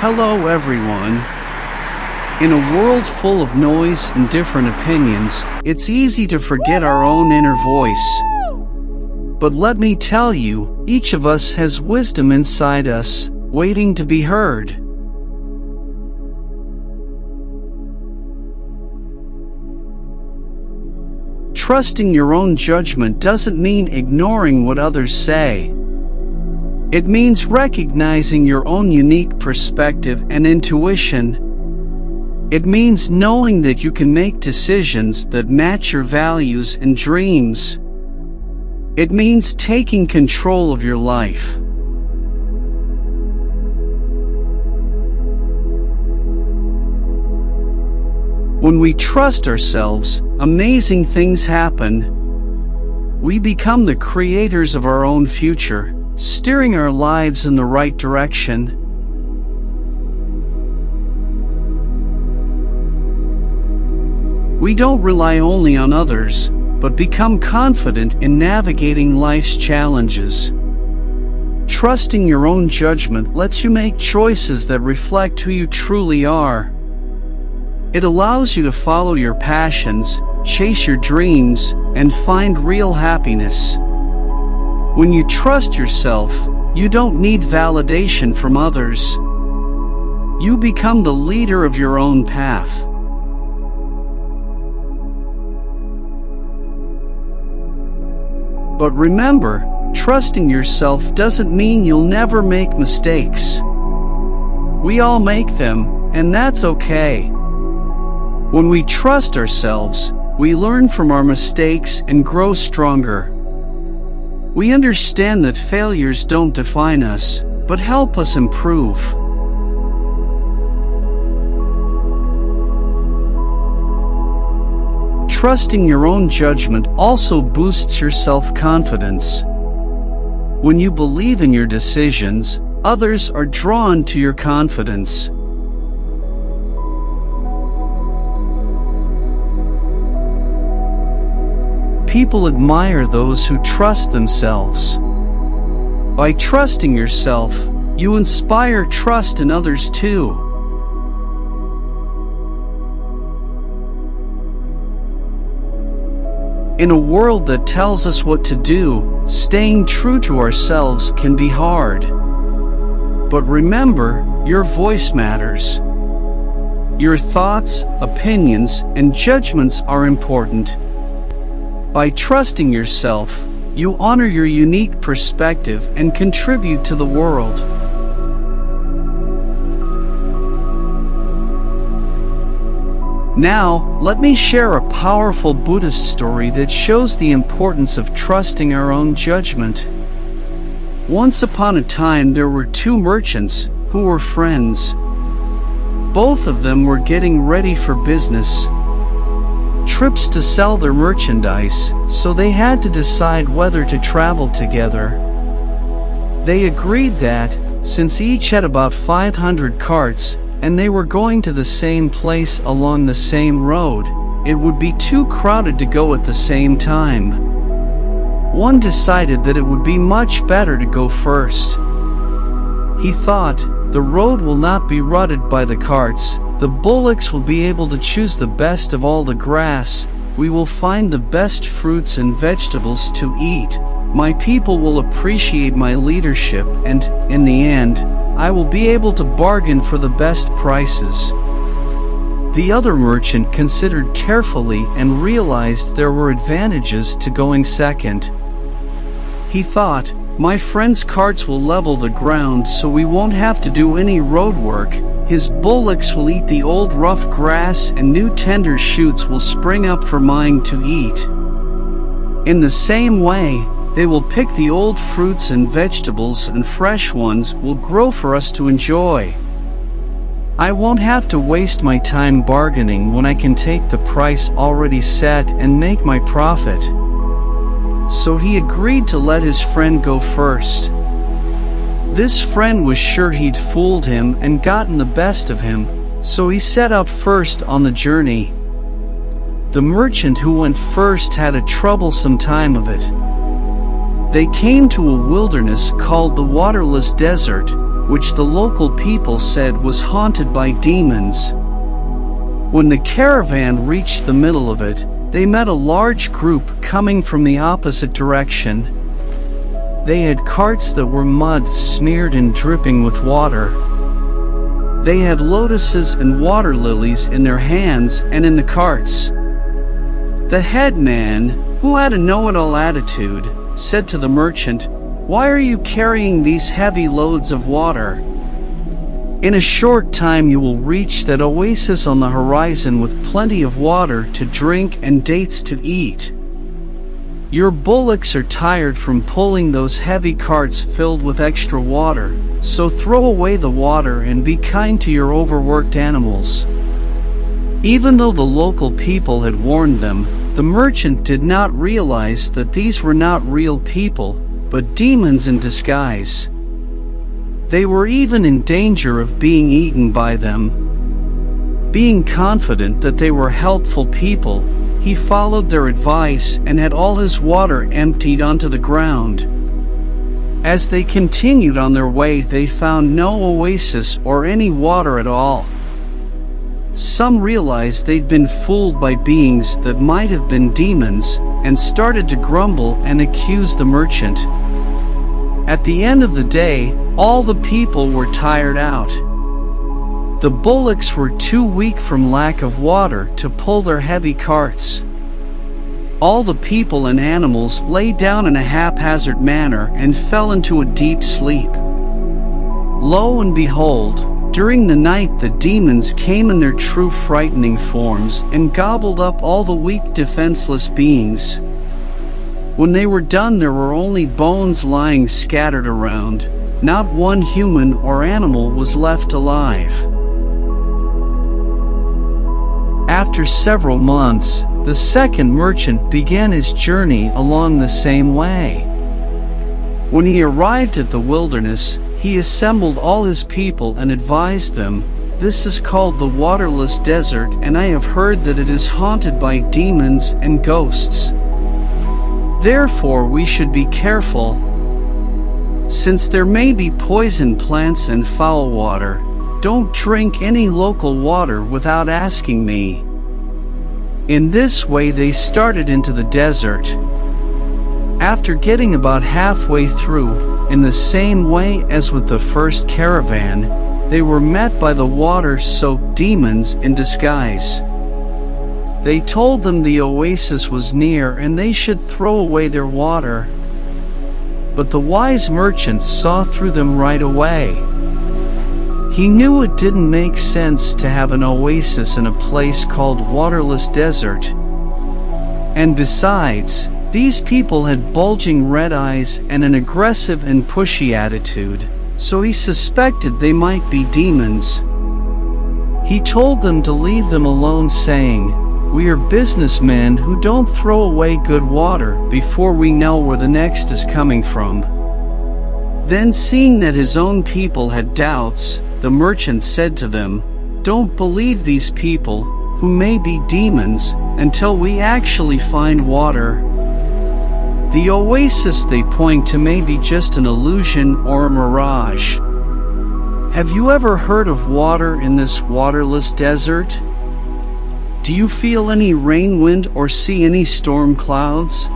Hello everyone. In a world full of noise and different opinions, it's easy to forget our own inner voice. But let me tell you, each of us has wisdom inside us, waiting to be heard. Trusting your own judgment doesn't mean ignoring what others say. It means recognizing your own unique perspective and intuition. It means knowing that you can make decisions that match your values and dreams. It means taking control of your life. When we trust ourselves, amazing things happen. We become the creators of our own future, steering our lives in the right direction. We don't rely only on others, but become confident in navigating life's challenges. Trusting your own judgment lets you make choices that reflect who you truly are. It allows you to follow your passions, chase your dreams, and find real happiness. When you trust yourself, you don't need validation from others. You become the leader of your own path. But remember, trusting yourself doesn't mean you'll never make mistakes. We all make them, and that's okay. When we trust ourselves, we learn from our mistakes and grow stronger. We understand that failures don't define us, but help us improve. Trusting your own judgment also boosts your self-confidence. When you believe in your decisions, others are drawn to your confidence. People admire those who trust themselves. By trusting yourself, you inspire trust in others too. In a world that tells us what to do, staying true to ourselves can be hard. But remember, your voice matters. Your thoughts, opinions, and judgments are important. By trusting yourself, you honor your unique perspective and contribute to the world. Now, let me share a powerful Buddhist story that shows the importance of trusting our own judgment. Once upon a time, there were two merchants who were friends. Both of them were getting ready for business. Trips to sell their merchandise, so they had to decide whether to travel together. They agreed that, since each had about 500 carts, and they were going to the same place along the same road, it would be too crowded to go at the same time. One decided that it would be much better to go first. He thought, the road will not be rutted by the carts. The bullocks will be able to choose the best of all the grass. We will find the best fruits and vegetables to eat. My people will appreciate my leadership and, in the end, I will be able to bargain for the best prices. The other merchant considered carefully and realized there were advantages to going second. He thought, my friend's carts will level the ground so we won't have to do any road work. His bullocks will eat the old rough grass and new tender shoots will spring up for mine to eat. In the same way, they will pick the old fruits and vegetables and fresh ones will grow for us to enjoy. I won't have to waste my time bargaining when I can take the price already set and make my profit. So he agreed to let his friend go first. This friend was sure he'd fooled him and gotten the best of him, so he set out first on the journey. The merchant who went first had a troublesome time of it. They came to a wilderness called the Waterless Desert, which the local people said was haunted by demons. When the caravan reached the middle of it, they met a large group coming from the opposite direction. They had carts that were mud smeared and dripping with water. They had lotuses and water lilies in their hands and in the carts. The headman, who had a know-it-all attitude, said to the merchant, "Why are you carrying these heavy loads of water? In a short time you will reach that oasis on the horizon with plenty of water to drink and dates to eat. Your bullocks are tired from pulling those heavy carts filled with extra water, so throw away the water and be kind to your overworked animals." Even though the local people had warned them, the merchant did not realize that these were not real people, but demons in disguise. They were even in danger of being eaten by them. Being confident that they were helpful people, he followed their advice and had all his water emptied onto the ground. As they continued on their way, they found no oasis or any water at all. Some realized they'd been fooled by beings that might have been demons, and started to grumble and accuse the merchant. At the end of the day, all the people were tired out. The bullocks were too weak from lack of water to pull their heavy carts. All the people and animals lay down in a haphazard manner and fell into a deep sleep. Lo and behold, during the night the demons came in their true frightening forms and gobbled up all the weak defenseless beings. When they were done, there were only bones lying scattered around. Not one human or animal was left alive. After several months, the second merchant began his journey along the same way. When he arrived at the wilderness, he assembled all his people and advised them, "This is called the waterless desert, and I have heard that it is haunted by demons and ghosts. Therefore we should be careful, since there may be poison plants and foul water. Don't drink any local water without asking me." In this way they started into the desert. After getting about halfway through, in the same way as with the first caravan, they were met by the water-soaked demons in disguise. They told them the oasis was near and they should throw away their water. But the wise merchant saw through them right away. He knew it didn't make sense to have an oasis in a place called waterless desert. And besides, these people had bulging red eyes and an aggressive and pushy attitude, so he suspected they might be demons. He told them to leave them alone, saying, "We are businessmen who don't throw away good water before we know where the next is coming from." Then, seeing that his own people had doubts, the merchant said to them, "Don't believe these people, who may be demons, until we actually find water. The oasis they point to may be just an illusion or a mirage. Have you ever heard of water in this waterless desert? Do you feel any rain wind or see any storm clouds?"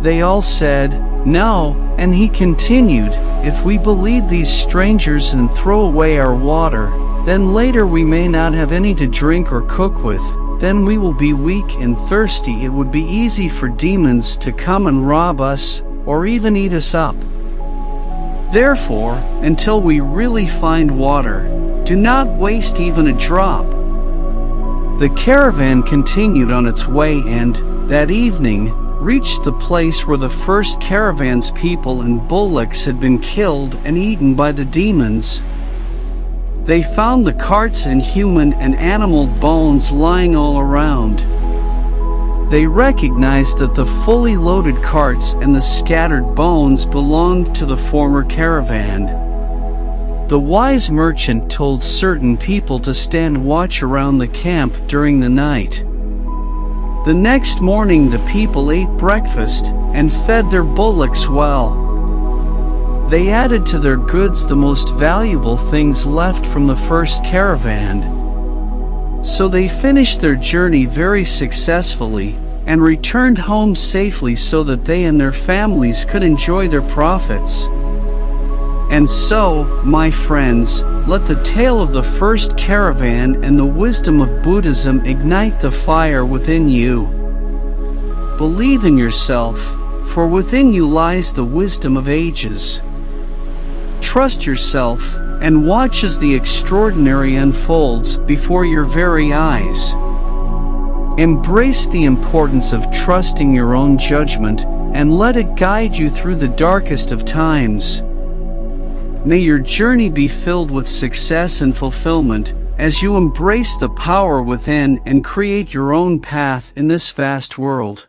They all said, "No," and he continued, "If we believe these strangers and throw away our water, then later we may not have any to drink or cook with. Then we will be weak and thirsty. It would be easy for demons to come and rob us, or even eat us up. Therefore, until we really find water, do not waste even a drop." The caravan continued on its way and, that evening, reached the place where the first caravan's people and bullocks had been killed and eaten by the demons. They found the carts and human and animal bones lying all around. They recognized that the fully loaded carts and the scattered bones belonged to the former caravan. The wise merchant told certain people to stand watch around the camp during the night. The next morning the people ate breakfast and fed their bullocks well. They added to their goods the most valuable things left from the first caravan. So they finished their journey very successfully and returned home safely so that they and their families could enjoy their profits. And so, my friends, let the tale of the first caravan and the wisdom of Buddhism ignite the fire within you. Believe in yourself, for within you lies the wisdom of ages. Trust yourself and watch as the extraordinary unfolds before your very eyes. Embrace the importance of trusting your own judgment and let it guide you through the darkest of times. May your journey be filled with success and fulfillment as you embrace the power within and create your own path in this vast world.